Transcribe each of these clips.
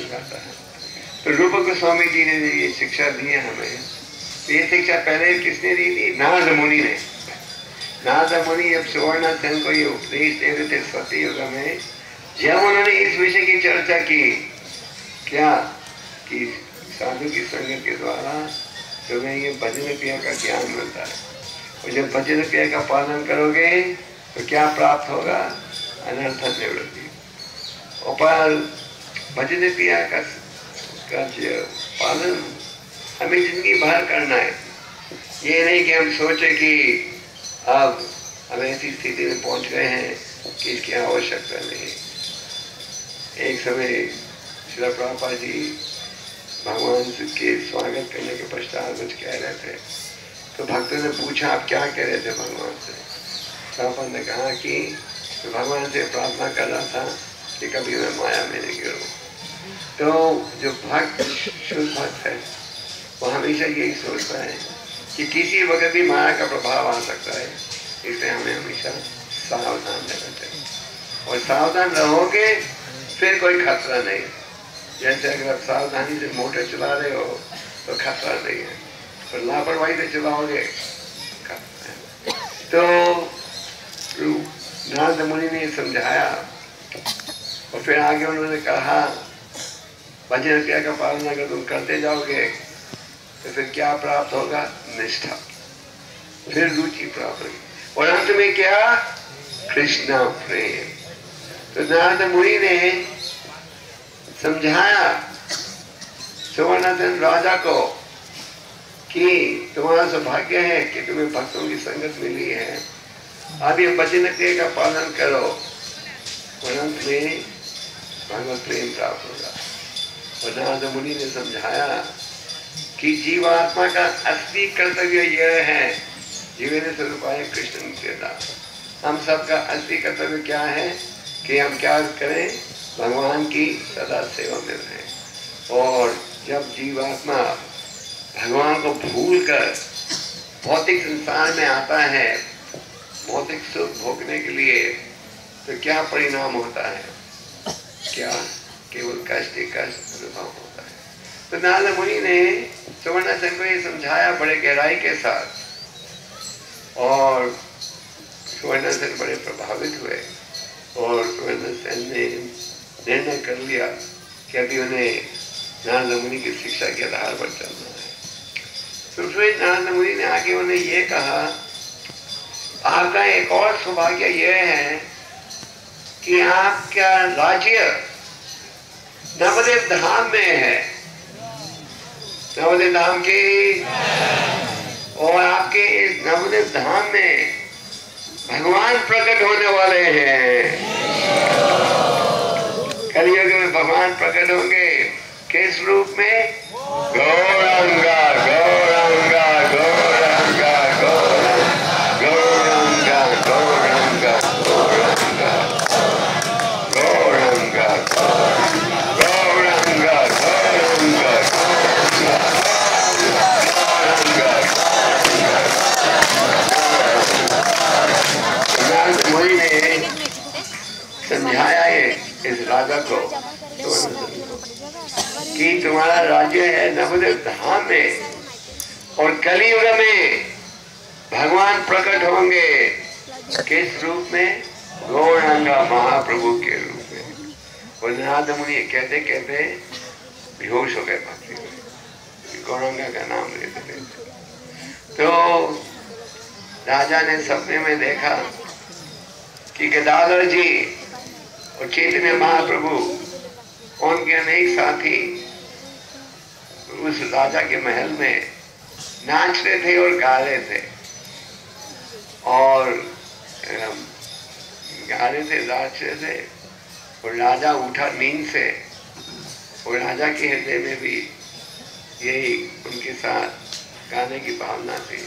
समझाता है। तो रूप गोस्वामी जी ने ये शिक्षा दी है हमें। ये शिक्षा पहले किसने दी थी? नारद मुनि ने। नारद मुनि जब सुवर्णासन को ये उपदेश दे रहे थे सत्य युग में, जब उन्होंने इस विषय की चर्चा की, क्या कि साधु की संगत के द्वारा तुम्हें ये भजन क्रिया का ज्ञान मिलता है, और जब भजन क्रिया का पालन करोगे तो क्या प्राप्त होगा? अनर्थ निवृत्ति। और भजन क्रिया का पालन हमें जिंदगी भर करना है। ये नहीं कि हम सोचे कि अब हम ऐसी स्थिति में पहुंच गए हैं कि इसकी आवश्यकता नहीं। एक समय श्रील प्रभुपाद जी भगवान के स्वागत करने के पश्चात कुछ कह रहे थे, तो भक्तों ने पूछा आप क्या कह रहे थे भगवान से? प्रभुपाद ने कहा कि भगवान से प्रार्थना कर रहा था कि कभी मैं माया में नहीं गिरूं। तो जो भक्त शुद्ध भक्त है वो हमेशा यही सोचता है कि किसी वक्त भी माया का प्रभाव आ सकता है, इसलिए हमें हमेशा सावधान रहना चाहिए। और सावधान रहोगे फिर कोई खतरा नहीं। जैसे अगर आप सावधानी से मोटर चला रहे हो तो खतरा नहीं है, पर लापरवाही से चलाओगे खतरा है। तो नारद मुनि ने समझाया, और फिर आगे उन्होंने कहा भजन क्रिया का पालन अगर तुम करते जाओगे तो फिर क्या प्राप्त होगा? निष्ठा, फिर रुचि प्राप्त होगी, और अंत में क्या? कृष्ण प्रेम। तो नारद मुनि ने समझाया सुवर्णासन राजा को कि तुम्हारा सौभाग्य है कि तुम्हें भक्तों की संगत मिली है, अब ये भजन क्रिया का पालन करो, और अंत में भगवत प्रेम प्राप्त होगा। और नारद मुनि ने समझाया कि जीवात्मा का असली कर्तव्य यह है, जीवन स्वरूपाय कृष्ण नित्यता। हम सबका असली कर्तव्य क्या है कि हम क्या करें? भगवान की सदा सेवा में रहें। और जब जीवात्मा भगवान को भूलकर भौतिक संसार में आता है भौतिक सुख भोगने के लिए, तो क्या परिणाम होता है? क्या? केवल कष्ट ही कष्ट अनुभव होता है। तो नारद मुनि ने सुवर्णासन को ये समझाया बड़े गहराई के साथ, और सुवर्णासन बड़े प्रभावित हुए, और सुवर्णासन ने निर्णय कर लिया कि अभी उन्हें नारद मुनि की शिक्षा के आधार पर चलना है। तो फिर नारद मुनि ने आगे उन्हें ये कहा, आपका एक और सौभाग्य यह है कि आपका राज्य नवदेव धाम में है, नवदेव धाम की, और आपके इस नवदेव धाम में भगवान प्रकट होने वाले हैं। कलियुग में भगवान प्रकट होंगे किस रूप में? गौरांगा गौरांगा गौरांगा गौरांगा गौरांगा गौरांगा गौरांगा गौरांगा गौरांगा। मुनि ने समझाया है इस राजा को कि तुम्हारा राज्य है नवदेव धाम में, और कलियुग में भगवान प्रकट होंगे किस रूप में? गौरांगा महाप्रभु के रूप में। और नारद मुनि कहते कहते बेहोश हो गए भक्ति में, गौरांगा का नाम लेते लेते। तो राजा ने सपने में देखा कि गदाधर जी और चैतन्य महाप्रभु उनके अनेक साथी उस राजा के महल में नाच रहे थे और गा रहे थे, और गा रहे थे, नाच रहे थे, और राजा उठा नींद से, और राजा के हृदय में भी यही उनके साथ गाने की भावना थी।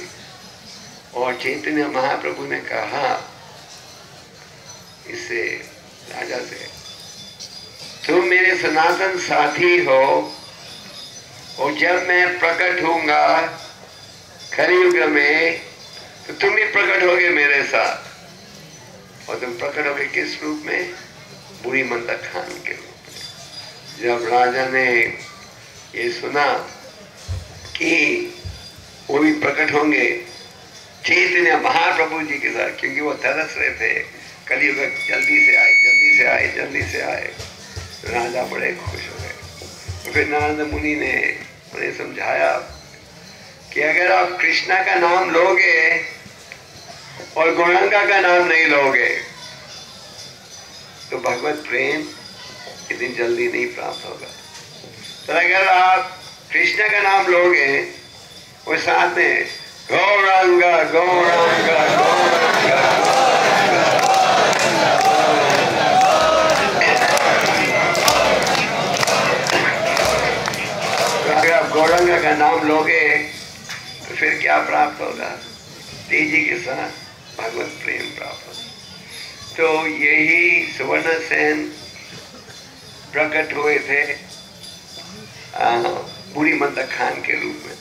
और चैतन्य महाप्रभु ने कहा इससे राजा से, तुम मेरे सनातन साथी हो, और जब मैं प्रकट होऊंगा कलियुग में तो तुम भी प्रकट होगे मेरे साथ, और तुम प्रकट होगे किस रूप में? बुरी मंदा खान के रूप में। जब राजा ने ये सुना कि वो भी प्रकट होंगे चैतन्य महाप्रभु जी के साथ, क्योंकि वो तरस रहे थे कलयुग जल्दी से आए, जल्दी से आए, जल्दी से आए, तो राजा बड़े खुश हो गए। तो फिर नारद मुनि ने उन्हें समझाया कि अगर आप कृष्णा का नाम लोगे और गौरांगा का नाम नहीं लोगे तो भगवत प्रेम इतनी जल्दी नहीं प्राप्त होगा। तो अगर आप कृष्ण का नाम लोगे और साथ में गौरांगा गौरांगा गौरांगा, तो अगर आप गौरांगा का नाम लोगे तो फिर क्या प्राप्त होगा? तेजी के साथ भगवत प्रेम प्राप्त होगा। तो यही सुवर्णसेन प्रकट हुए थे बूढ़ी मंदक खान के रूप में।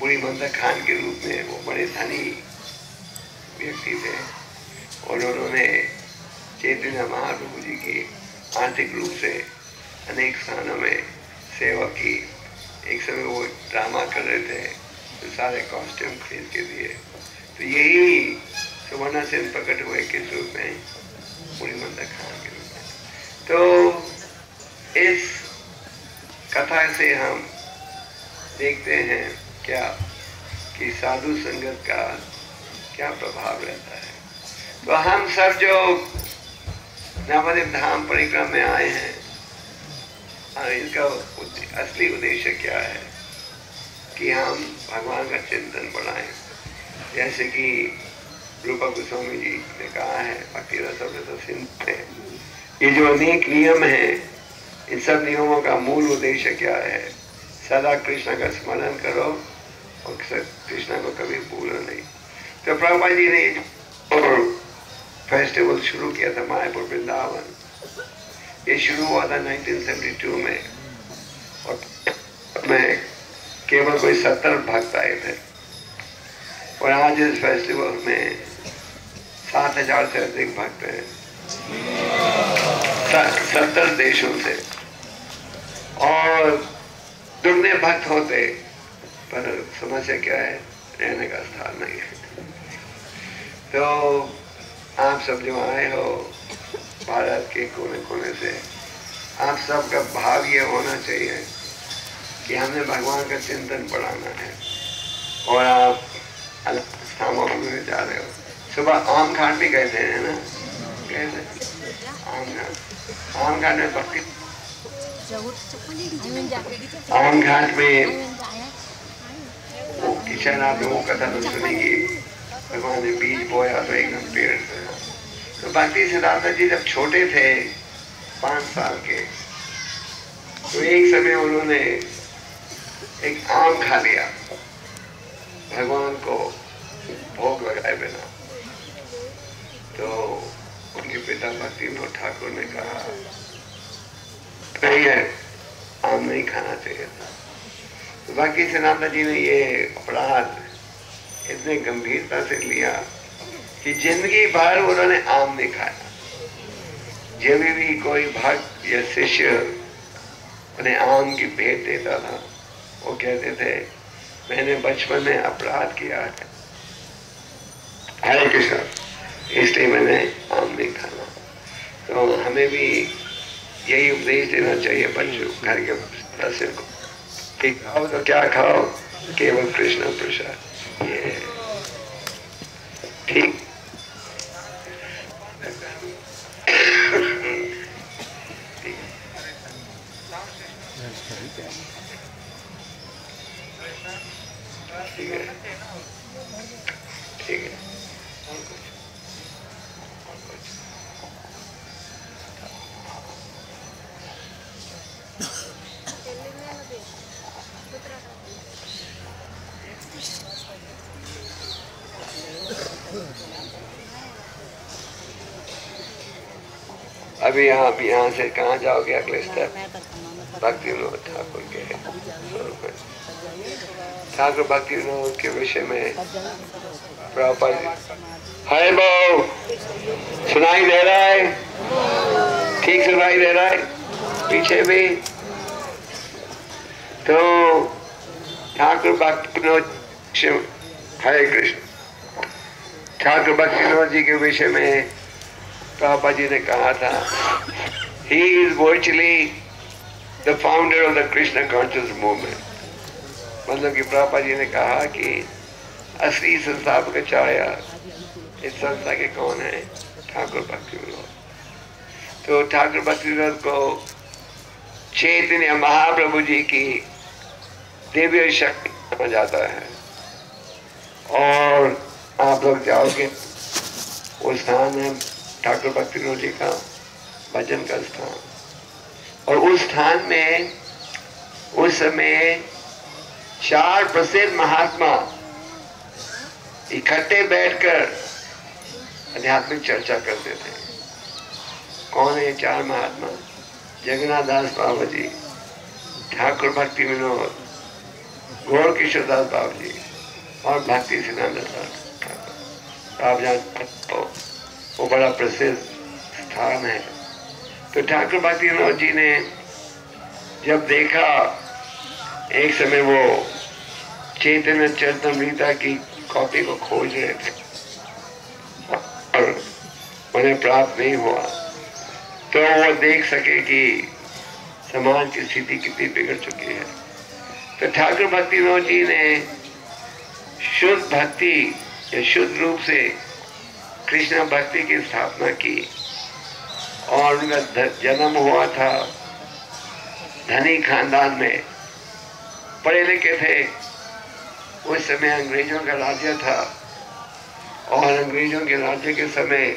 बूढ़ी मंदक खान के रूप में वो बड़े धनी व्यक्ति थे और उन्होंने चैतन्य महाप्रभु जी की आर्थिक रूप से अनेक स्थानों में सेवा की। एक समय वो ड्रामा कर रहे थे तो सारे कॉस्ट्यूम खरीद के दिए। तो यही सुवर्णसेन प्रकट हुए किस रूप में? बूढ़ी मंदक खान के रूप में। तो इस कथा से हम देखते हैं क्या कि साधु संगत का क्या प्रभाव रहता है। तो हम सब जो नवद्वीप धाम परिक्रमा में आए हैं, इनका असली उद्देश्य क्या है कि हम भगवान का चिंतन बढ़ाएं। जैसे कि रूपा गोस्वामी जी ने कहा है भक्ति रसामृत सिंधु में, ये जो अनेक नियम हैं, इन सब नियमों का मूल उद्देश्य क्या है? सदा कृष्ण का स्मरण करो और कृष्ण को कभी भूलो नहीं। तो प्रभुपाद जी ने फेस्टिवल शुरू किया था मायापुर वृंदावन। ये शुरू हुआ था 1972 में और में केवल कोई 70 भक्त आए थे और आज इस फेस्टिवल में 7,000 से अधिक भक्त हैं 70 देशों से। और दुगने भक्त होते पर समस्या क्या है? रहने का स्थान नहीं है। तो आप सब जो आए हो भारत के कोने कोने से, आप सबका भाव ये होना चाहिए कि हमें भगवान का चिंतन बढ़ाना है। और आप अलग स्थानों में जा रहे हो। सुबह आम घाट भी गए थे, है ना? गए थे आम घाट में भक्ति, आम घाट में किशन आप लोगों कथा तो सुनेंगी, भगवान ने बीज बोया तो एकदम पेड़ से। तो भक्ति सिद्धार्थ जी जब छोटे थे 5 साल के, तो एक समय उन्होंने एक आम खा लिया भगवान को भोग लगाए बिना। तो उनके पिता भक्ति विनोद ठाकुर ने कहा नहीं है, आम नहीं खाना चाहिए था। तो भक्ति सिद्धार्थ जी ने ये अपराध इतने गंभीरता से लिया कि जिंदगी भर उन्होंने आम नहीं खाया। जब भी कोई भक्त या शिष्य उन्हें आम की भेंट देता था, वो कहते थे मैंने बचपन में अपराध किया है, हरे कृष्ण, इसलिए मैंने आम नहीं खाना। तो हमें भी यही उपदेश देना चाहिए बच्चों, घर के सदस्य को कि खाओ तो क्या खाओ, केवल कृष्ण प्रसाद। ये ठीक ठीक है, ठीक है। अभी आप यहाँ से कहाँ जाओगे? अगले स्टेप भक्ति विनोद ठाकुर के स्वरूप। ठाकुर भक्ति विनोद के विषय में प्रभुपाद, हरे बोल, सुनाई दे रहा है? ठीक सुनाई दे रहा है? पीछे भी। तो ठाकुर भक्ति विनोद, हरे कृष्ण, ठाकुर भक्ति विनोद जी के विषय में प्रभुपाद जी ने कहा था, he is virtually the founder of the Krishna conscious movement। मतलब कि प्रभुपाद जी ने कहा कि असली संस्थापक छाया इस संस्था के कौन है? ठाकुर भक्ति विनोद। तो ठाकुर भक्ति विनोद को चैतन्य महाप्रभु जी की दिव्य शक्ति माना जाता है। और आप लोग जाओगे, वो स्थान है ठाकुर भक्ति विनोद जी का भजन का स्थान। और उस स्थान में उस समय 4 प्रसिद्ध महात्मा इकट्ठे बैठकर आध्यात्मिक चर्चा करते थे। कौन है 4 महात्मा? जगन्नाथ दास बाबा जी, ठाकुर भक्ति विनोद, गौर किशोर दास बाबा जी और भक्ति सिद्धांत ठाकुर। आप जानते हो वो बड़ा प्रसिद्ध स्थान है। तो ठाकुर भक्ति विनोद जी ने जब देखा, एक समय वो चैतन्य चरितमृता की कॉपी को खोज रहे थे और उन्हें प्राप्त नहीं हुआ, तो वो देख सके कि समाज की स्थिति कितनी बिगड़ चुकी है। तो ठाकुर भक्ति विनोद जी ने शुद्ध भक्ति या शुद्ध रूप से कृष्ण भक्ति की स्थापना की। और उनका जन्म हुआ था धनी खानदान में, पढ़े लिखे थे। उस समय अंग्रेजों का राज्य था और अंग्रेजों के राज्य के समय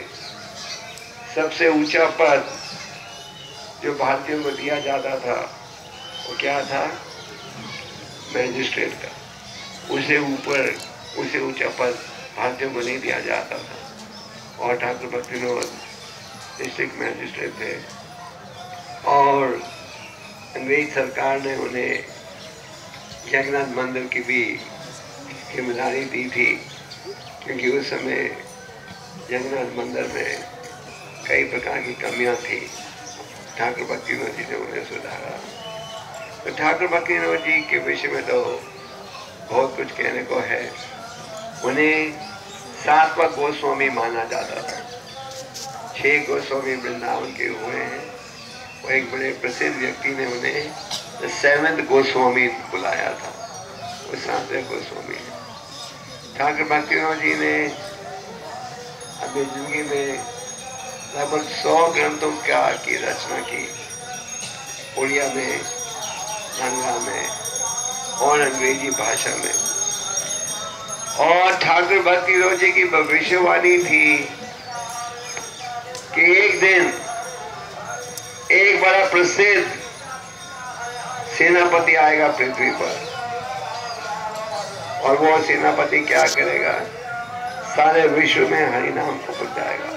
सबसे ऊंचा पद जो भारतीयों को दिया जाता था वो क्या था? मैजिस्ट्रेट का। उससे ऊपर, उससे ऊंचा पद भारतीयों को नहीं दिया जाता था। और ठाकुर भक्ति विनोद डिस्ट्रिक्ट मैजिस्ट्रेट थे और अंग्रेज सरकार ने उन्हें जगन्नाथ मंदिर की भी जिम्मेदारी दी थी, क्योंकि उस समय जगन्नाथ मंदिर में कई प्रकार की कमियां थी। ठाकुर भक्ति विनोद जी ने उन्हें सुधारा। तो ठाकुर भक्ति विनोद जी के विषय में तो बहुत कुछ कहने को है। उन्हें 7वां गोस्वामी माना जाता था। 6 गोस्वामी वृंदावन के हुए हैं। वो एक बड़े प्रसिद्ध व्यक्ति ने उन्हें द 7th गोस्वामी बुलाया था। वो 7वें गोस्वामी। ठाकुर भक्ति विनोद जी ने अपनी जिंदगी में लगभग 100 ग्रंथों की रचना की, उड़िया में, बांग्ला में और अंग्रेजी भाषा में। और ठाकुर भक्ति विनोद जी की भविष्यवाणी थी कि एक दिन एक बड़ा प्रसिद्ध सेनापति आएगा पृथ्वी पर और वो सेनापति क्या करेगा? सारे विश्व में हरि नाम को पहुंचाएगा।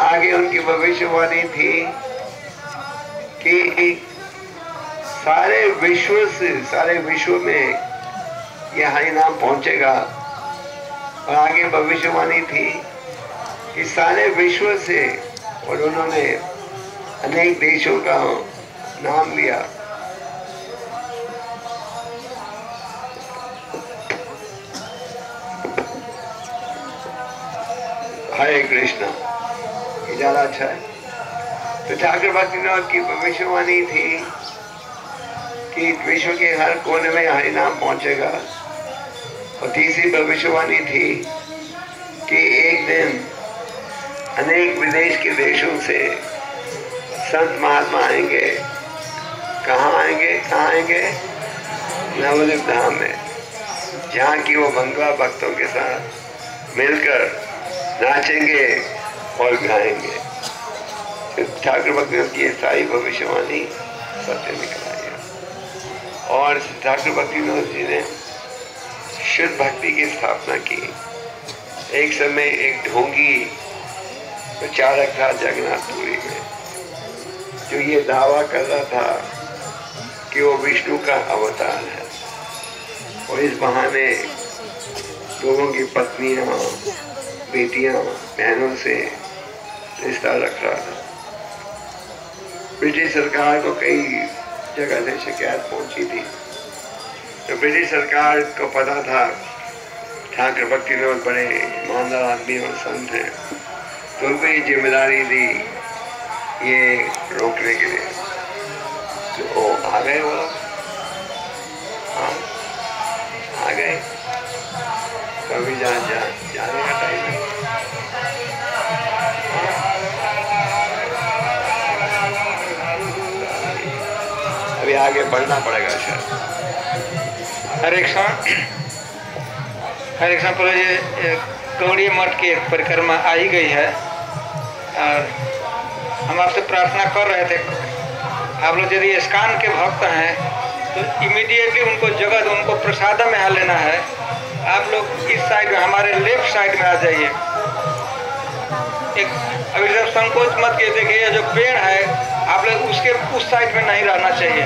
आगे उनकी भविष्यवाणी थी कि सारे विश्व में यह हरि नाम पहुंचेगा। और आगे भविष्यवाणी थी कि सारे विश्व से, और उन्होंने अनेक देशों का नाम लिया। हरे कृष्णा, ये ज्यादा अच्छा है। तो ठाकुर भक्ति विनोद की भविष्यवाणी थी कि विश्व के हर कोने में हरि नाम पहुंचेगा। और तीसरी भविष्यवाणी थी कि एक दिन अनेक विदेश के देशों से संत महात्मा आएंगे। कहाँ आएंगे? नवद्वीप धाम में, जहाँ की वो बंगला भक्तों के साथ मिलकर नाचेंगे और गाएंगे। ठाकुर भक्ति विनोद की सारी भविष्यवाणी सत्य निकल आई है। और ठाकुर भक्ति विनोद जी ने शुद्ध भक्ति की स्थापना की। एक समय एक ढोंगी प्रचारक था जगन्नाथपुरी में, जो ये दावा कर रहा था कि वो विष्णु का अवतार है। और इस बहाने लोगों की पत्नियां, बेटियां, बहनों से रिश्ता रख रहा था। ब्रिटिश सरकार को कई जगह से शिकायत पहुंची थी। तो ब्रिटिश सरकार को पता था ठाकुर भक्ति में बहुत बड़े ईमानदार आदमी और संत हैं, तो उनको ये जिम्मेदारी दी ये रोकने के लिए। तो वो आ गए, वो हाँ आ गए। कभी जाने का टाइम है। अभी आगे बढ़ना पड़ेगा शायद। हरे कृष्ण प्रभु जी, गौड़ीय मठ की एक परिक्रमा आ ही गई है और हम आपसे प्रार्थना कर रहे थे, आप लोग यदि इस्कॉन के भक्त हैं तो इमीडिएटली उनको जगह दो, उनको प्रसादम यहाँ लेना है। आप लोग इस साइड में, हमारे लेफ्ट साइड में आ जाइए। एक अभी जब संकोच मत कीजिए, देखिए ये जो पेड़ है आप लोग उसके उस साइड में नहीं रहना चाहिए।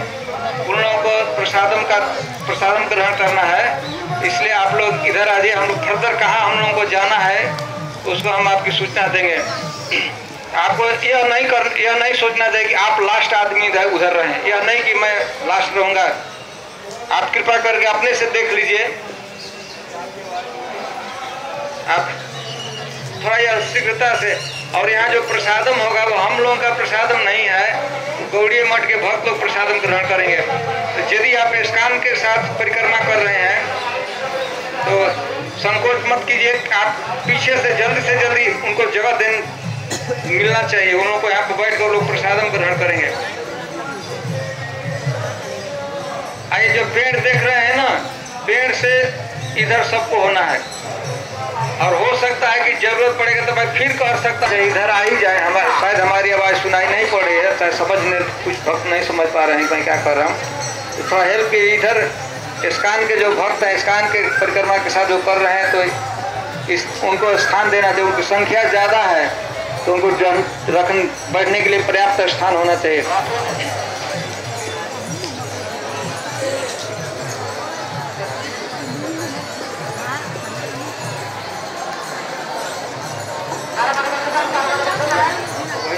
उन लोगों को प्रसादम ग्रहण करना है, इसलिए आप लोग इधर आ जाइए। हम लोग फर्दर कहाँ हम लोगों को जाना है उसको हम आपकी सूचना देंगे। आपको यह नहीं सोचना चाहिए कि आप लास्ट आदमी उधर रहें, यह नहीं कि मैं लास्ट रहूँगा। आप कृपा करके अपने से देख लीजिए। आप थोड़ा यह शीघ्रता से, और यहाँ जो प्रसादम होगा वो हम लोगों का प्रसादम नहीं है, गौड़ीय मठ के भक्त लोग प्रसादम ग्रहण करेंगे। तो यदि आप इस्कॉन के साथ परिक्रमा कर रहे हैं तो संकोच मत कीजिए। आप पीछे से जल्दी उनको जगह मिलना चाहिए। उन लोगों को यहाँ पर बैठ कर लोग प्रसादम ग्रहण करेंगे। आइए, जो पेड़ देख रहे हैं ना, पेड़ से इधर सबको होना है, और हो सकता है कि जरूरत पड़ेगा तो मैं फिर कर सकता है इधर आ ही जाए। शायद हमारी आवाज़ सुनाई नहीं पड़ रही है, शायद कुछ भक्त नहीं समझ पा रहे हैं मैं क्या कर रहा हूँ। तो थोड़ा हेल्प कीजिए। इधर इस्कॉन के जो भक्त हैं, इस्कॉन के परिक्रमा के साथ जो कर रहे हैं, तो उनको स्थान देना चाहिए। उनकी संख्या ज़्यादा है तो उनको बैठने के लिए पर्याप्त स्थान होना चाहिए।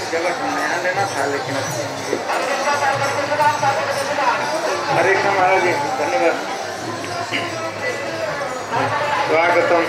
जगह नया लेना था लेकिन हरे कृष्ण महाराज जी, धन्यवाद। स्वागतम।